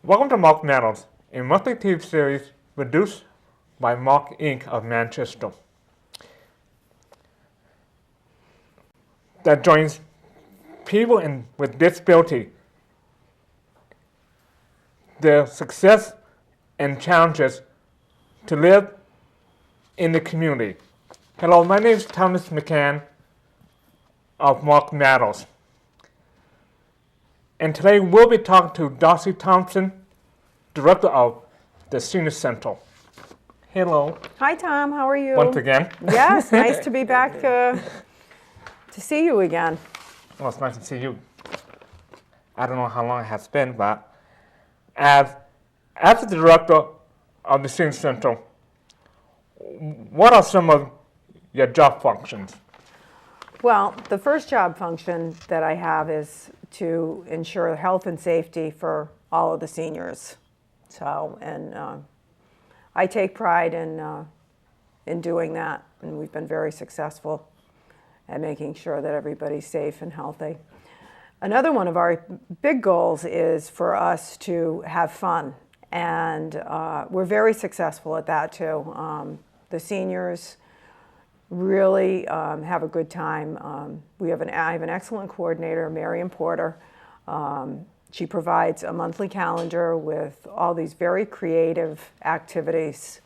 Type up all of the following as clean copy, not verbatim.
Welcome to MARC Matters, a monthly TV series produced by MARC Inc. of Manchester that joins people with disability, their success and challenges to live in the community. Hello, my name is Thomas McCann of MARC Matters. And today we'll be talking to Delci Thompson, Director of the Senior Center. Hello. Hi, Tom. How are you? Once again. Yes, nice to be back to see you again. Well, it's nice to see you. I don't know how long it has been, but as the Director of the Senior Center, what are some of your job functions? Well, the first job function that I have is to ensure health and safety for all of the seniors. So, and I take pride in doing that, and we've been very successful at making sure that everybody's safe and healthy. Another one of our big goals is for us to have fun, and we're very successful at that too. The seniors really have a good time. I have an excellent coordinator, Marion Porter. She provides a monthly calendar with all these very creative activities,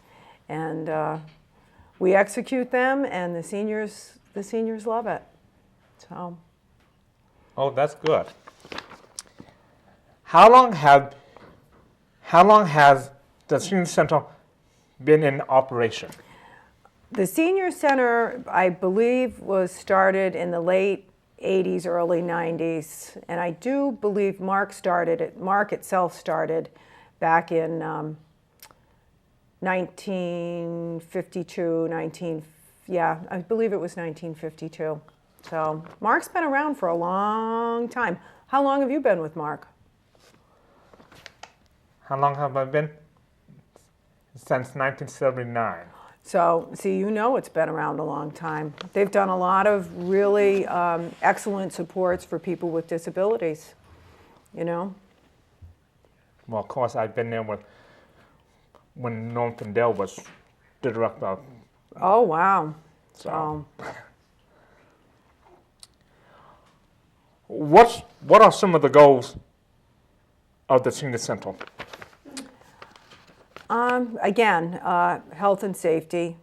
and we execute them, and the seniors love it. So. Oh, that's good. How long has the Senior Center been in operation? The Senior Center, I believe, was started in the late 80s, early 90s, and I do believe MARC itself started back in 1952, I believe it was 1952. So MARC's been around for a long time. How long have you been with MARC? How long have I been? Since 1979. So, see, it's been around a long time. They've done a lot of really excellent supports for people with disabilities, Well, of course, I've been there when Norm Findell was the director. Oh, wow. So. What are some of the goals of the Senior Center? Again, health and safety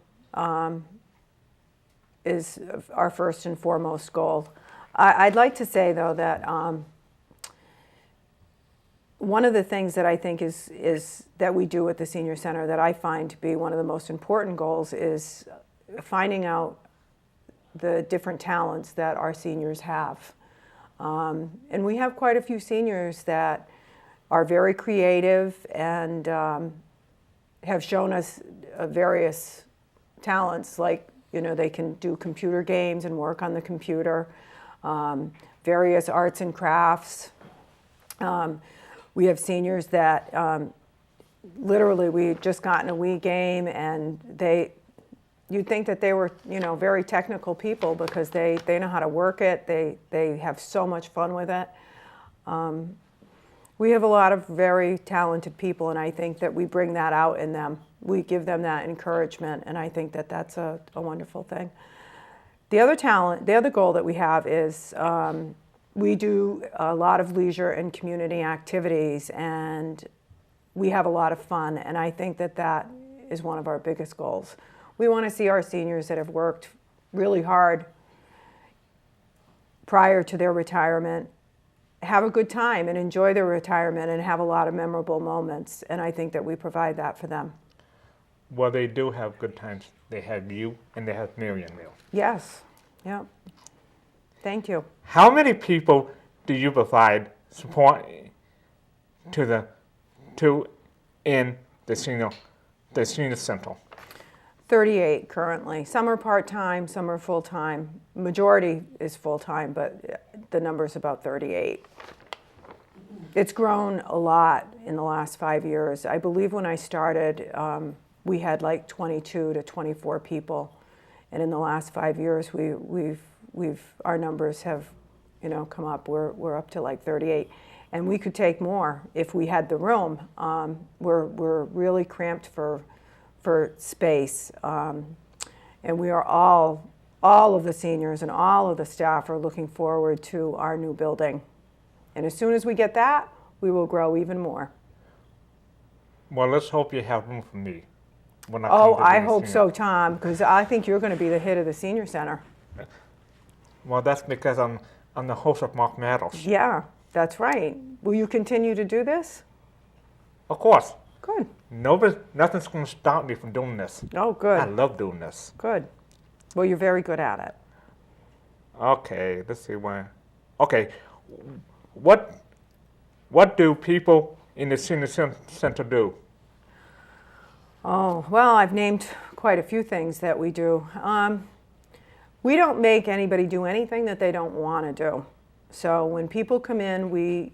is our first and foremost goal. I'd like to say, though, that one of the things that I think is that we do at the Senior Center that I find to be one of the most important goals is finding out the different talents that our seniors have. And we have quite a few seniors that are very creative and have shown us various talents, like, they can do computer games and work on the computer, various arts and crafts. We have seniors that literally, we had just gotten a Wii game, and you'd think that they were, very technical people because they know how to work it. They have so much fun with it. We have a lot of very talented people, and I think that we bring that out in them. We give them that encouragement, and I think that that's a wonderful thing. The other goal that we have is we do a lot of leisure and community activities, and we have a lot of fun, and I think that that is one of our biggest goals. We want to see our seniors that have worked really hard prior to their retirement have a good time and enjoy their retirement and have a lot of memorable moments, and I think that we provide that for them. Well, they do have good times. They have you, and they have Marion now. Yes. Yeah. Thank you. How many people do you provide support in the senior center? 38 currently. Some are part-time, some are full-time. Majority is full-time, but the number's about 38. It's grown a lot in the last 5 years. I believe when I started, we had like 22 to 24 people, and in the last 5 years, our numbers have, come up. We're up to like 38. And we could take more if we had the room. We're really cramped for space. And we are all of the seniors and all of the staff are looking forward to our new building. And as soon as we get that, we will grow even more. Well, let's hope you have room for me when I Oh, come to I the hope senior. so, Tom, because I think you're going to be the hit of the senior center. Well, that's because I'm the host of MARC Matters. Yeah, that's right. Will you continue to do this? Of course. Good. Nothing's going to stop me from doing this. Oh, I good. love doing this. Good. Well, you're very good at it. Okay, let's see where. Okay, what do people in the senior center do? Oh, well, I've named quite a few things that we do. We don't make anybody do anything that they don't want to do. So when people come in, we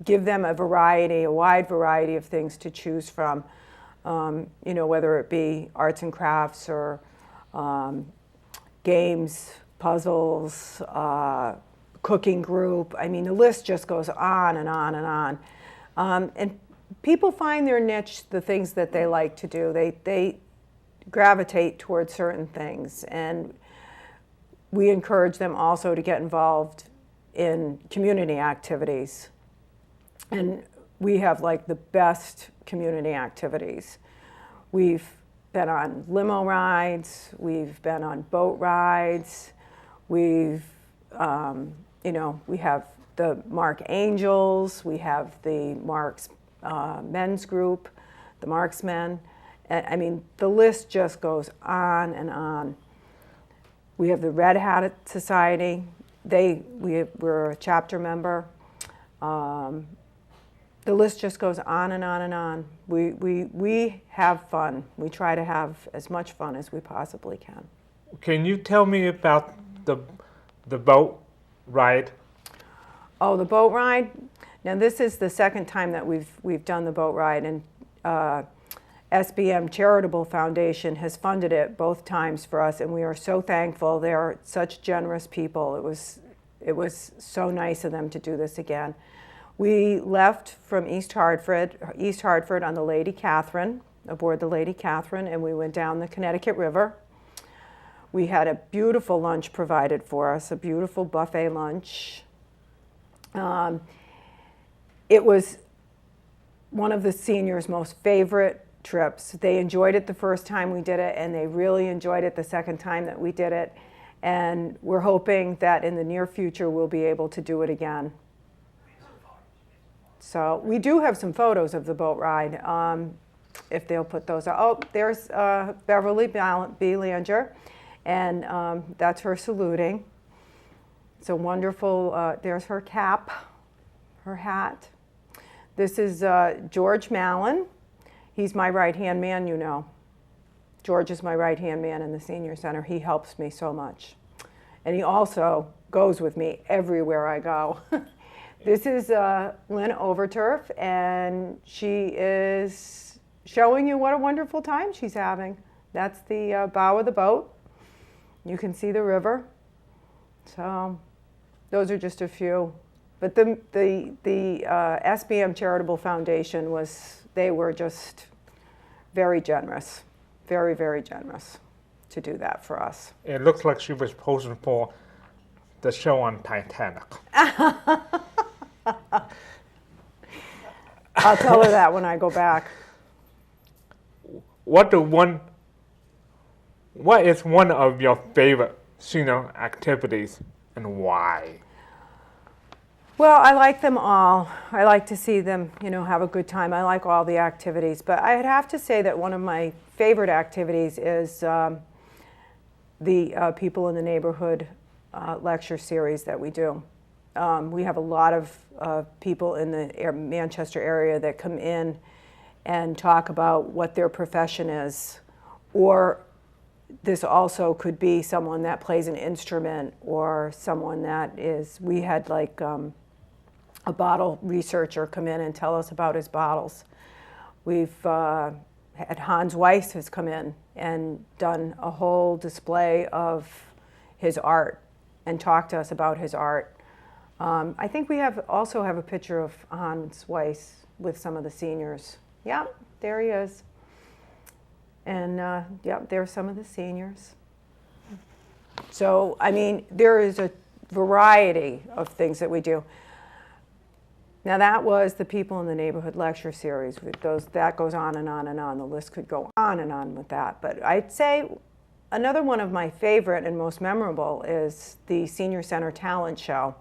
give them a wide variety of things to choose from. Whether it be arts and crafts or games, puzzles, cooking group. I mean, the list just goes on and on and on. And people find their niche, the things that they like to do. They gravitate towards certain things. And we encourage them also to get involved in community activities. And we have like the best community activities. We've been on limo rides, we've been on boat rides, we have the MARC Angels, we have the MARC's men's group, the MARC's men. I mean, the list just goes on and on. We have the Red Hat Society. We're a chapter member. The list just goes on and on and on. We have fun. We try to have as much fun as we possibly can. Can you tell me about the boat ride? Oh, the boat ride? Now this is the second time that we've done the boat ride, and SBM Charitable Foundation has funded it both times for us, and we are so thankful. They are such generous people. It was so nice of them to do this again. We left from East Hartford on the Lady Catherine, aboard the Lady Catherine, and we went down the Connecticut River. We had a beautiful lunch provided for us, a beautiful buffet lunch. It was one of the seniors' most favorite trips. They enjoyed it the first time we did it, and they really enjoyed it the second time that we did it. And we're hoping that in the near future we'll be able to do it again. So we do have some photos of the boat ride, if they'll put those out. Oh, there's Beverly Belanger, and that's her saluting. It's a wonderful, there's her cap, her hat. This is George Mallon. He's my right-hand man, you know. George is my right-hand man in the senior center. He helps me so much. And he also goes with me everywhere I go. This is Lynn Overturf, and she is showing you what a wonderful time she's having. That's the bow of the boat. You can see the river. So those are just a few. But the SBM Charitable Foundation they were just very generous, very, very generous to do that for us. It looks like she was posing for the show on Titanic. I'll tell her that when I go back. What is one of your favorite senior activities and why? Well, I like them all. I like to see them, have a good time. I like all the activities, but I'd have to say that one of my favorite activities is the People in the Neighborhood lecture series that we do. We have a lot of people in the Manchester area that come in and talk about what their profession is, or this also could be someone that plays an instrument or someone that is, we had like a bottle researcher come in and tell us about his bottles. We've had Hans Weiss has come in and done a whole display of his art and talked to us about his art. I think we also have a picture of Hans Weiss with some of the seniors. Yep, there he is. And yep, there's some of the seniors. So, I mean, there is a variety of things that we do. Now, that was the People in the Neighborhood lecture series. That goes on and on and on. The list could go on and on with that. But I'd say another one of my favorite and most memorable is the Senior Center Talent Show.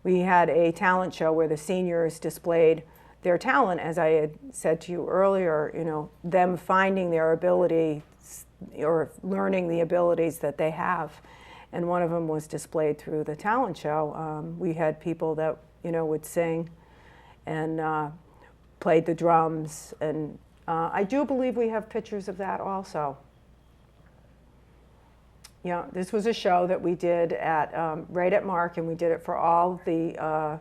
We had a talent show where the seniors displayed their talent, as I had said to you earlier, you know, them finding their ability or learning the abilities that they have. And one of them was displayed through the talent show. We had people that, you know, would sing and played the drums. And I do believe we have pictures of that also. Yeah, this was a show that we did at right at MARC, and we did it for all the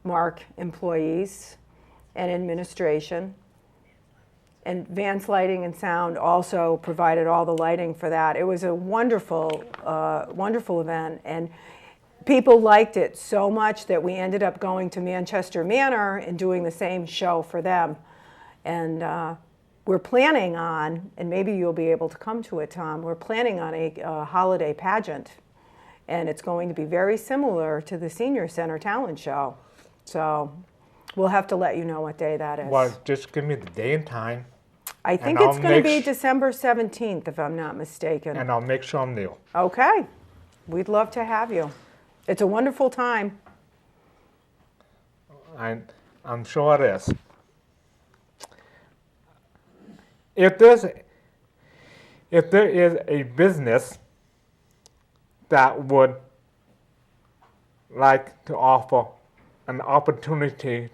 MARC employees and administration. And Vance Lighting and Sound also provided all the lighting for that. It was a wonderful, wonderful event, and people liked it so much that we ended up going to Manchester Manor and doing the same show for them. And we're planning on, and maybe you'll be able to come to it, Tom, we're planning on a holiday pageant. And it's going to be very similar to the Senior Center Talent Show. So we'll have to let you know what day that is. Well, just give me the day and time. I think it's going to be December 17th, if I'm not mistaken. And I'll make sure I'm there. Okay. We'd love to have you. It's a wonderful time. I'm sure it is. If there is a business that would like to offer an opportunity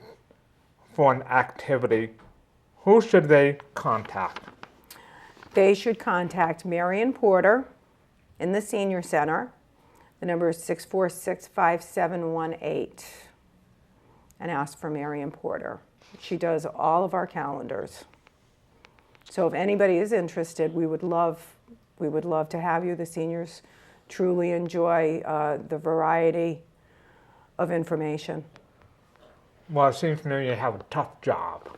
for an activity, who should they contact? They should contact Marion Porter in the Senior Center. The number is 646-5718, and ask for Marion Porter. She does all of our calendars. So if anybody is interested, we would love to have you. The seniors truly enjoy the variety of information. Well, it seems to me you have a tough job.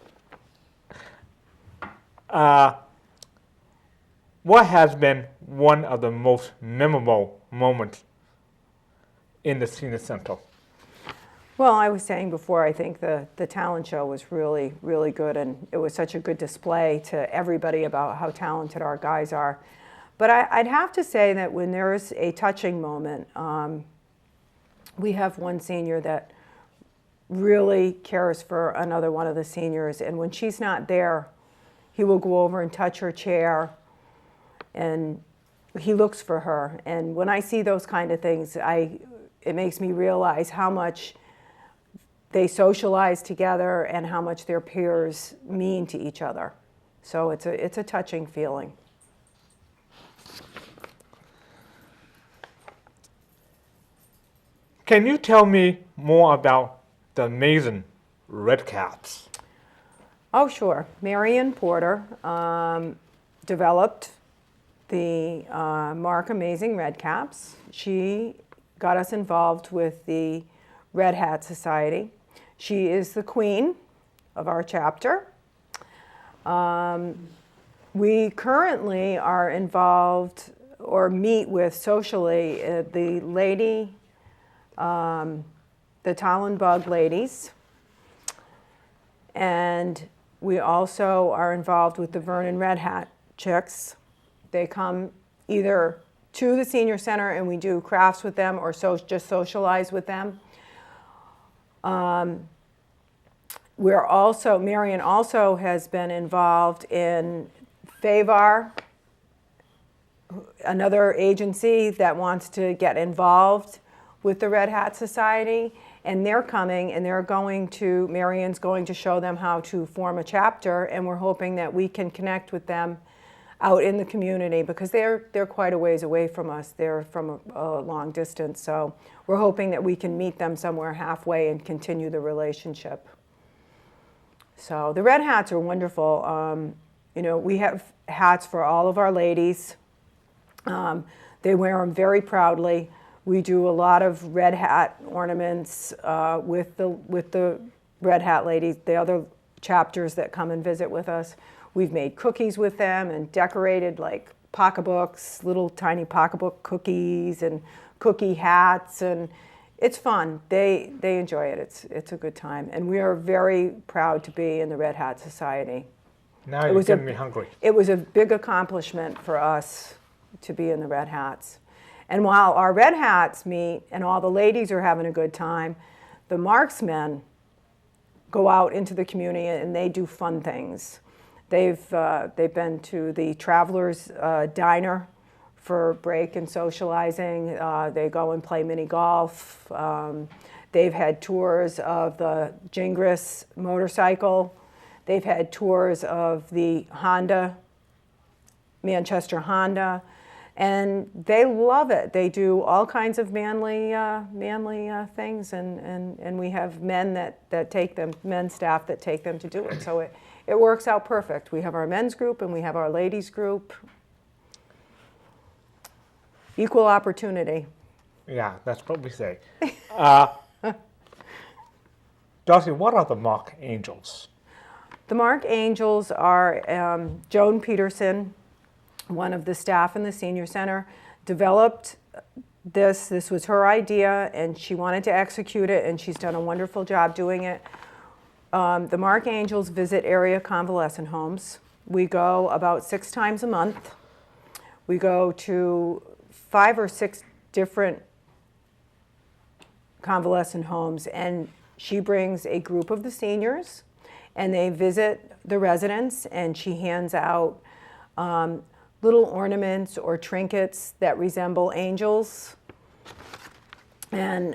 What has been one of the most memorable moments in the Senior Center? Well, I was saying before, I think the talent show was really, really good, and it was such a good display to everybody about how talented our guys are. But I'd have to say that when there's a touching moment, we have one senior that really cares for another one of the seniors, and when she's not there, he will go over and touch her chair, and he looks for her. And when I see those kind of things, it makes me realize how much they socialize together and how much their peers mean to each other. So it's a touching feeling. Can you tell me more about the amazing Red Caps? Oh, sure. Marion Porter developed the MARC Amazing Red Caps. She got us involved with the Red Hat Society. She is the queen of our chapter. We currently are involved or meet with socially the lady, the Tallenbug ladies, and we also are involved with the Vernon Red Hat chicks. They come either to the Senior Center and we do crafts with them or just socialize with them. Marion also has been involved in FAVAR, another agency that wants to get involved with the Red Hat Society, and they're coming and Marion's going to show them how to form a chapter, and we're hoping that we can connect with them out in the community because they're quite a ways away from us. They're from a long distance, so we're hoping that we can meet them somewhere halfway and continue the relationship. So the Red Hats are wonderful. We have hats for all of our ladies. They wear them very proudly. We do a lot of red hat ornaments with the red hat ladies, the other chapters that come and visit with us. We've made cookies with them and decorated like pocketbooks, little tiny pocketbook cookies and cookie hats, and it's fun. They enjoy it. It's a good time, and we are very proud to be in the Red Hat Society. Now you're getting me hungry. It was a big accomplishment for us to be in the Red Hats. And while our Red Hats meet and all the ladies are having a good time, the marksmen go out into the community and they do fun things. They've been to the Travelers Diner for break and socializing. They go and play mini golf. They've had tours of the Gingras motorcycle. They've had tours of the Honda, Manchester Honda, and they love it. They do all kinds of manly things, and we have men that take them, men staff that take them to do it. So it works out perfect. We have our men's group and we have our ladies group. Equal opportunity. Yeah, that's what we say. Delci, what are the MARC Angels? The MARC Angels are Joan Peterson, one of the staff in the Senior Center, developed this. This was her idea, and she wanted to execute it, and she's done a wonderful job doing it. The MARC Angels visit area convalescent homes. We go about 6 times a month. We go to 5 or 6 different convalescent homes, and she brings a group of the seniors, and they visit the residents, and she hands out little ornaments or trinkets that resemble angels. And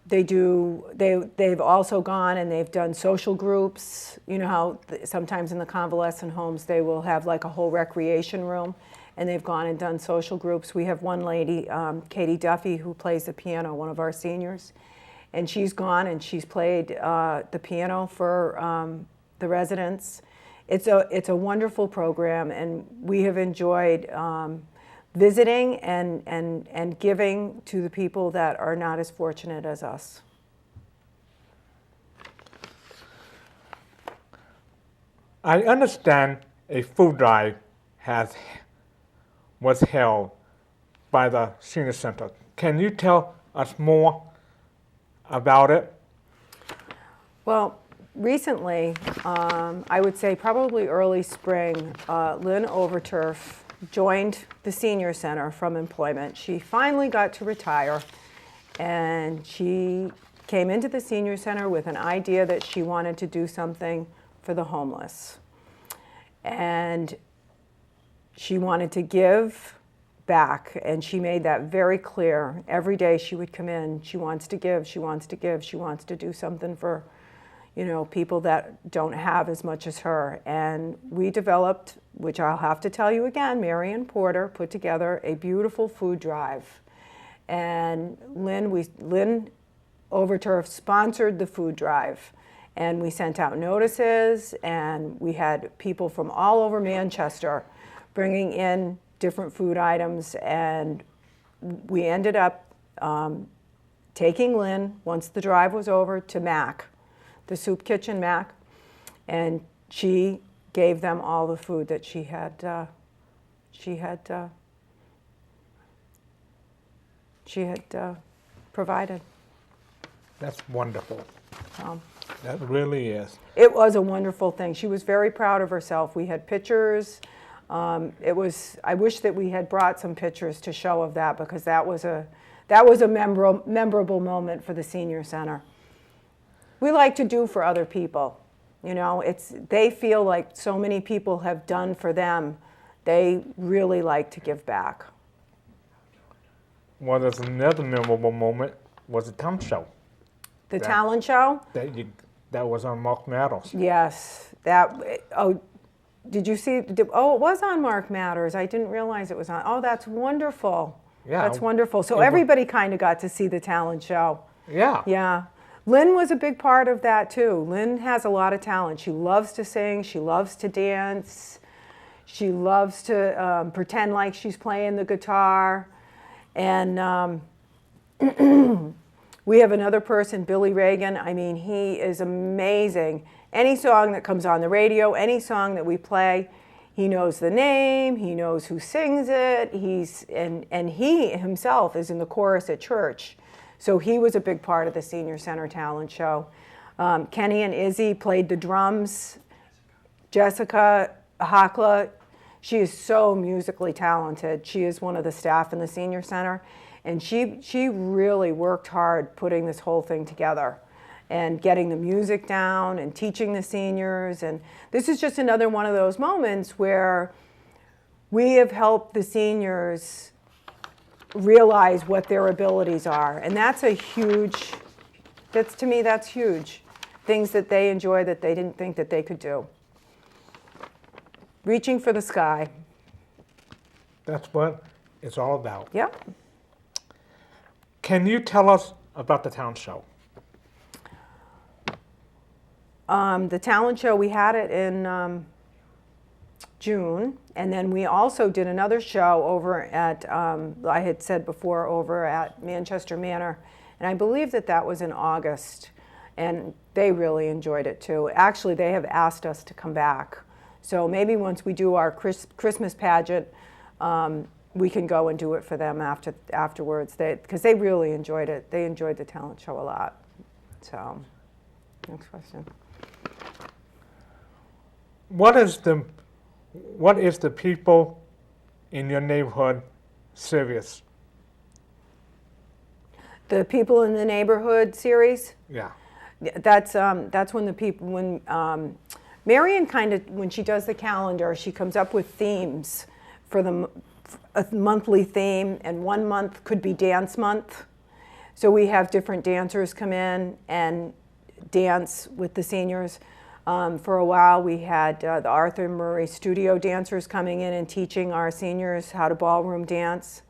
they've also gone and they've done social groups. You know how sometimes in the convalescent homes they will have like a whole recreation room, and they've gone and done social groups. We have one lady, Katie Duffy, who plays the piano, one of our seniors, and she's gone and she's played the piano for the residents. It's a wonderful program, and we have enjoyed visiting and giving to the people that are not as fortunate as us. I understand a food drive was held by the Senior Center. Can you tell us more about it? Well, recently, I would say probably early spring, Lynn Overturf joined the Senior Center from employment. She finally got to retire, and she came into the Senior Center with an idea that she wanted to do something for the homeless. And she wanted to give back, and she made that very clear. Every day she would come in, she wants to give, she wants to give, she wants to do something for, you know, people that don't have as much as her. And we developed, which I'll have to tell you again, Marion Porter put together a beautiful food drive. And Lynn Overturf sponsored the food drive. And we sent out notices, and we had people from all over Manchester bringing in different food items. And we ended up taking Lynn, once the drive was over, to MAC, the soup kitchen MAC, and she gave them all the food that she had provided. That's wonderful. That really is. It was a wonderful thing. She was very proud of herself. We had pictures. I wish that we had brought some pictures to show of that, because that was a memorable moment for the Senior Center. We like to do for other people. You know, they feel like so many people have done for them. They really like to give back. Well, there's another memorable moment was the talent show. The talent show? That was on Mark Matters. Yes. Did you see? It was on Mark Matters. I didn't realize it was on. Oh, that's wonderful. Yeah. That's wonderful. So everybody kind of got to see the talent show. Yeah. Yeah. Lynn was a big part of that too. Lynn has a lot of talent. She loves to sing. She loves to dance. She loves to pretend like she's playing the guitar. And we have another person, Billy Reagan. I mean, he is amazing. Any song that comes on the radio, any song that we play, he knows the name, he knows who sings it, and he himself is in the chorus at church. So he was a big part of the Senior Center Talent Show. Kenny and Izzy played the drums. Jessica Hakla, she is so musically talented. She is one of the staff in the Senior Center, and she really worked hard putting this whole thing together and getting the music down and teaching the seniors. And this is just another one of those moments where we have helped the seniors realize what their abilities are. And that's a huge, to me, that's huge. Things that they enjoy that they didn't think that they could do. Reaching for the sky. That's what it's all about. Yep. Can you tell us about the talent show? The talent show, we had it in June, and then we also did another show over at, I had said before, over at Manchester Manor, and I believe that was in August, and they really enjoyed it too. Actually, they have asked us to come back. So maybe once we do our Christmas pageant, we can go and do it for them afterwards. Because they really enjoyed it. They enjoyed the talent show a lot. So, next question. What is the people in your neighborhood series? The People in the Neighborhood series? Yeah. That's when Marion kind of, when she does the calendar, she comes up with themes for a monthly theme, and 1 month could be dance month. So we have different dancers come in and dance with the seniors. For a while, we had the Arthur Murray studio dancers coming in and teaching our seniors how to ballroom dance.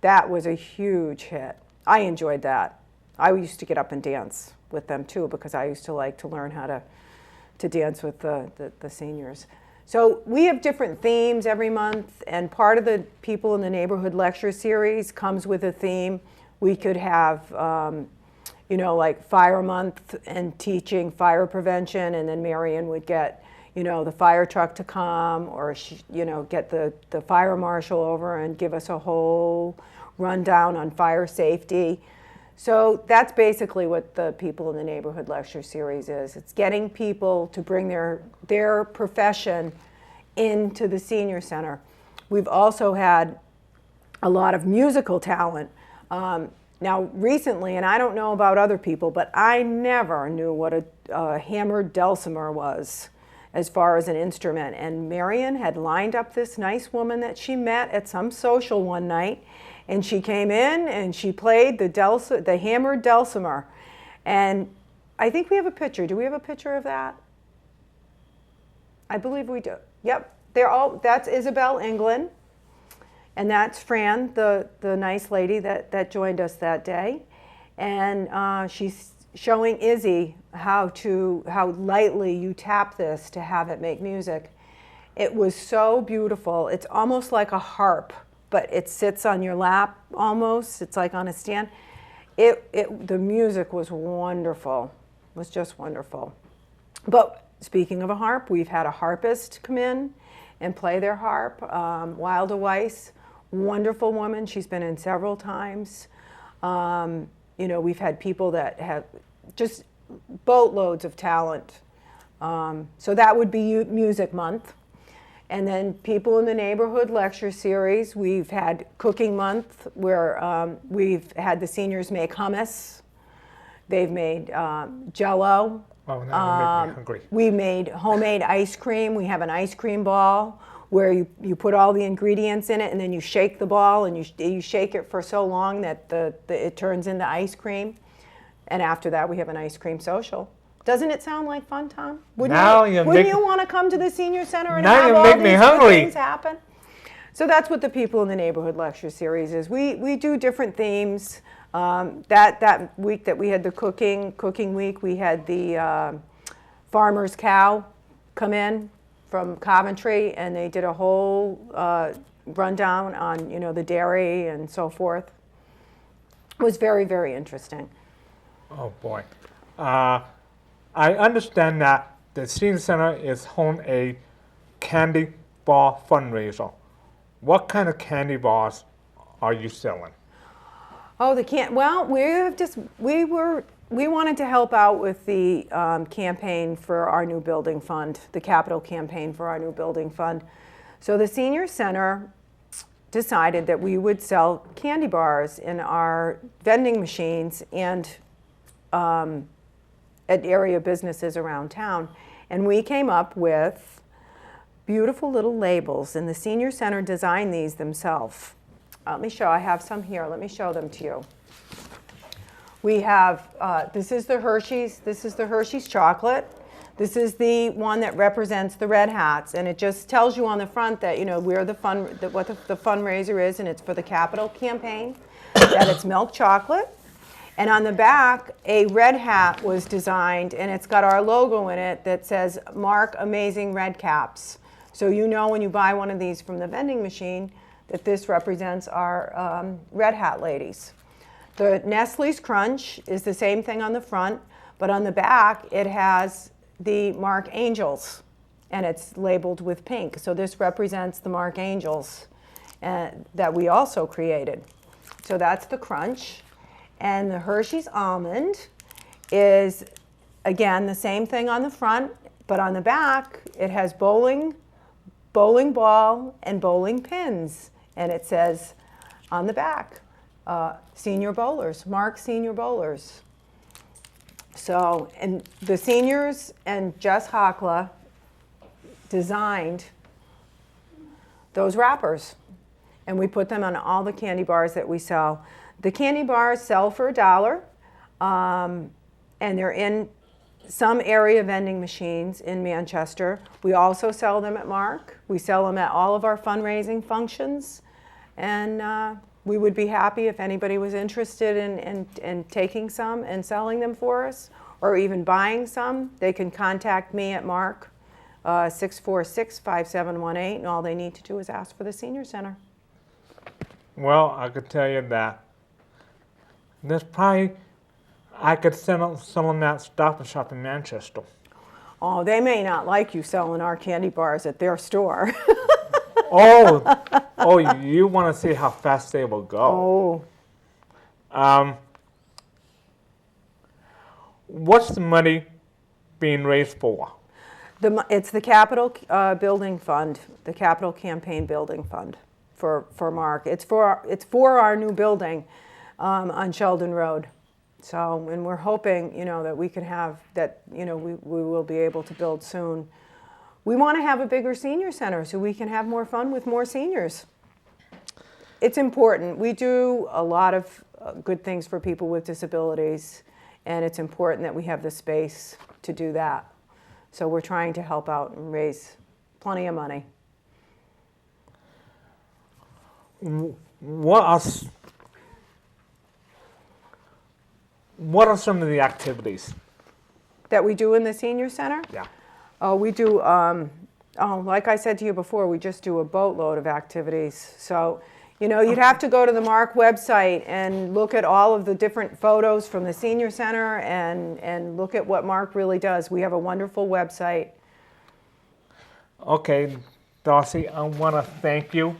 That was a huge hit. I enjoyed that. I used to get up and dance with them too, because I used to like to learn how to dance with the seniors. So we have different themes every month, and part of the People in the Neighborhood lecture series comes with a theme. We could have, like Fire Month and teaching fire prevention, and then Marion would get, the fire truck to come, or get the fire marshal over and give us a whole rundown on fire safety. So that's basically what the People in the Neighborhood lecture series is. It's getting people to bring their profession into the senior center. We've also had a lot of musical talent. Now recently, and I don't know about other people, but I never knew what a hammered dulcimer was as far as an instrument. And Marion had lined up this nice woman that she met at some social one night, and she came in and she played the hammered dulcimer. And I think we have a picture. Do we have a picture of that? I believe we do. Yep. That's Isabel England. And that's Fran, the nice lady that joined us that day. And she's showing Izzy how lightly you tap this to have it make music. It was so beautiful. It's almost like a harp, but it sits on your lap almost. It's like on a stand. The music was wonderful. It was just wonderful. But speaking of a harp, we've had a harpist come in and play their harp. Wilda Weiss, wonderful woman. She's been in several times. We've had people that have just boatloads of talent. So that would be Music Month. And then People in the Neighborhood lecture series. We've had Cooking Month, where we've had the seniors make hummus. They've made Jell-O. Oh, now you make me hungry. We made homemade ice cream. We have an ice cream ball where you put all the ingredients in it, and then you shake the ball, and you shake it for so long that it turns into ice cream. And after that, we have an ice cream social. Doesn't it sound like fun, Tom? Wouldn't you want to come to the senior center and have all these good things happen? So that's what the People in the Neighborhood lecture series is. We do different themes. That week that we had the cooking week, we had the farmer's cow come in from Coventry, and they did a whole rundown on the dairy and so forth. It was very, very interesting. Oh boy. I understand that the Senior Center is home a candy bar fundraiser. What kind of candy bars are you selling? Oh, well, we wanted to help out with the campaign for our new building fund, the capital campaign for our new building fund. So the Senior Center decided that we would sell candy bars in our vending machines and at area businesses around town. And we came up with beautiful little labels, and the Senior Center designed these themselves. I have some here. Let me show them to you. We have, this is the Hershey's chocolate. This is the one that represents the Red Hats, and it just tells you on the front that, where the what the fundraiser is, and it's for the capital campaign, that it's milk chocolate. And on the back, a red hat was designed, and it's got our logo in it that says, "MARC Amazing Red Caps." So when you buy one of these from the vending machine, that this represents our Red Hat ladies. The Nestle's Crunch is the same thing on the front, but on the back, it has the MARC Angels, and it's labeled with pink. So this represents the MARC Angels that we also created. So that's the Crunch. And the Hershey's Almond is, again, the same thing on the front, but on the back, it has bowling ball, and bowling pins. And it says on the back, Senior Bowlers, MARC Senior Bowlers. So, and the seniors and Jess Hockla designed those wrappers, and we put them on all the candy bars that we sell. The candy bars sell for $1, and they're in some area vending machines in Manchester. We also sell them at MARC. We sell them at all of our fundraising functions, and we would be happy if anybody was interested in taking some and selling them for us, or even buying some. They can contact me at MARC, 646-5718, and all they need to do is ask for the Senior Center. Well, I could tell you that I could sell them at Stop and Shop in Manchester. Oh, they may not like you selling our candy bars at their store. Oh, you want to see how fast they will go. Oh. What's the money being raised for? It's the capital building fund, the capital campaign building fund for MARC. It's for our new building on Sheldon Road. So, and we're hoping, that we can have that, we will be able to build soon. We want to have a bigger senior center so we can have more fun with more seniors. It's important. We do a lot of good things for people with disabilities, and it's important that we have the space to do that. So we're trying to help out and raise plenty of money. What are some of the activities that we do in the senior center? Yeah. We do, like I said to you before, we just do a boatload of activities. So, you'd have to go to the MARC website and look at all of the different photos from the senior center and look at what MARC really does. We have a wonderful website. Okay, Delci, I want to thank you.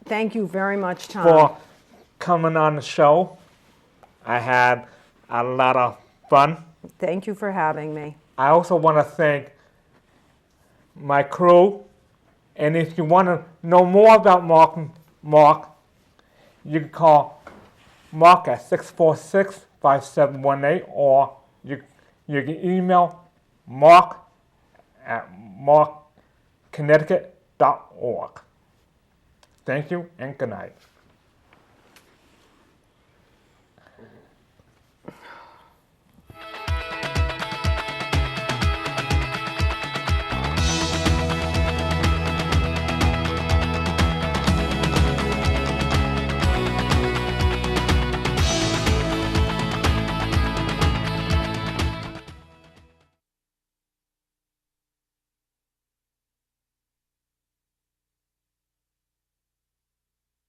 Thank you very much, Tom. For coming on the show. I had a lot of fun. Thank you for having me. I also want to thank my crew, and if you want to know more about MARC, you can call MARC at 646-5718, or you can email marc@marcconnecticut.org. Thank you and good night.